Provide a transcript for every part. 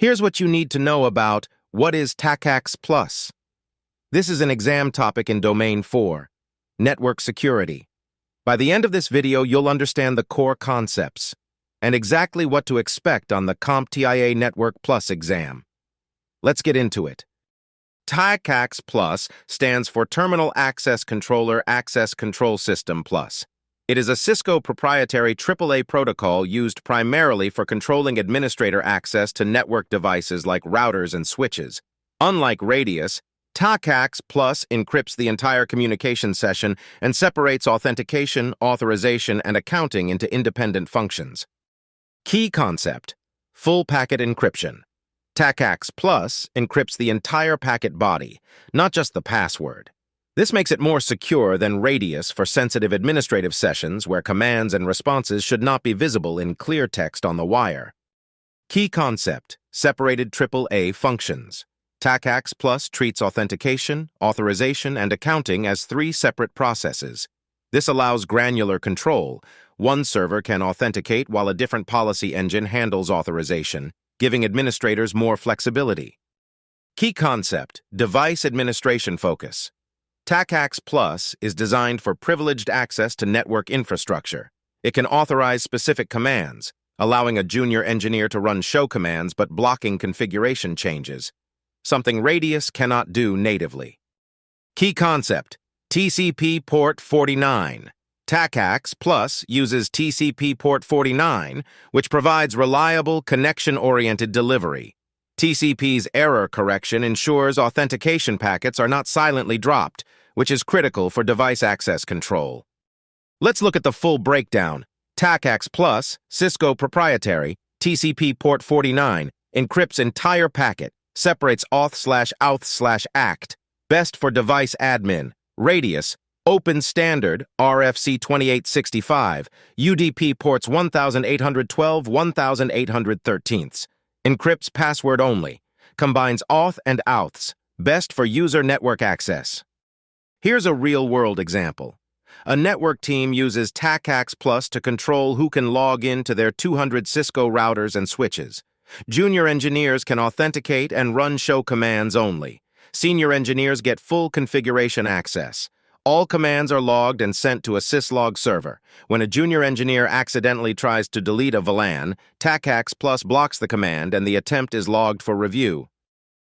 Here's what you need to know about what is Tacacs Plus. This is an exam topic in Domain 4, Network Security. By the end of this video, you'll understand the core concepts and exactly what to expect on the CompTIA Network Plus exam. Let's get into it. Tacacs Plus stands for Terminal Access Controller Access Control System Plus. It is a Cisco proprietary AAA protocol used primarily for controlling administrator access to network devices like routers and switches. Unlike Radius, Tacacs Plus encrypts the entire communication session and separates authentication, authorization, and accounting into independent functions. Key concept: full packet encryption. Tacacs Plus encrypts the entire packet body, not just the password. This makes it more secure than Radius for sensitive administrative sessions where commands and responses should not be visible in clear text on the wire. Key concept: separated AAA functions. Tacacs Plus treats authentication, authorization, and accounting as three separate processes. This allows granular control. One server can authenticate while a different policy engine handles authorization, giving administrators more flexibility. Key concept: device administration focus. Tacacs Plus is designed for privileged access to network infrastructure. It can authorize specific commands, allowing a junior engineer to run show commands but blocking configuration changes, something Radius cannot do natively. Key concept: TCP Port 49. Tacacs Plus uses TCP Port 49, which provides reliable, connection-oriented delivery. TCP's error correction ensures authentication packets are not silently dropped, which is critical for device access control. Let's look at the full breakdown. Tacacs Plus, Cisco proprietary, TCP Port 49, encrypts entire packet, separates auth/auth/act, best for device admin. Radius, open standard, RFC 2865, UDP ports 1812, 1813. Encrypts password only, combines auth and auths, best for user network access. Here's a real-world example. A network team uses Tacacs Plus to control who can log in to their 200 Cisco routers and switches. Junior engineers can authenticate and run show commands only. Senior engineers get full configuration access. All commands are logged and sent to a syslog server. When a junior engineer accidentally tries to delete a VLAN, Tacacs Plus blocks the command and the attempt is logged for review.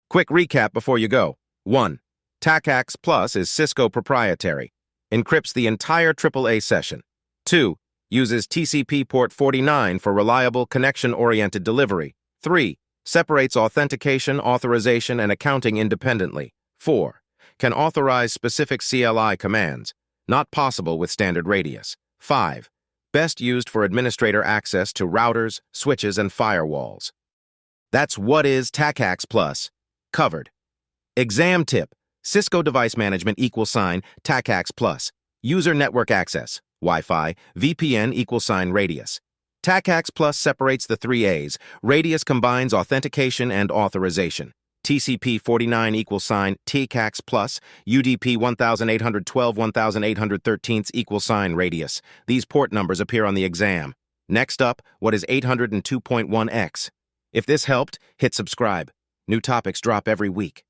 Quick recap before you go. 1. Tacacs Plus is Cisco proprietary. Encrypts the entire AAA session. 2. Uses TCP Port 49 for reliable, connection-oriented delivery. 3. Separates authentication, authorization, and accounting independently. 4. Can authorize specific CLI commands, not possible with standard Radius. 5. Best used for administrator access to routers, switches, and firewalls. That's what is Tacacs Plus. Covered. Exam tip: Cisco device management =, Tacacs Plus. User network access, Wi-Fi, VPN =, Radius. Tacacs Plus separates the three A's. Radius combines authentication and authorization. TCP 49 =, Tacacs Plus. UDP 1812, 1813 =, Radius. These port numbers appear on the exam. Next up, what is 802.1x? If this helped, hit subscribe. New topics drop every week.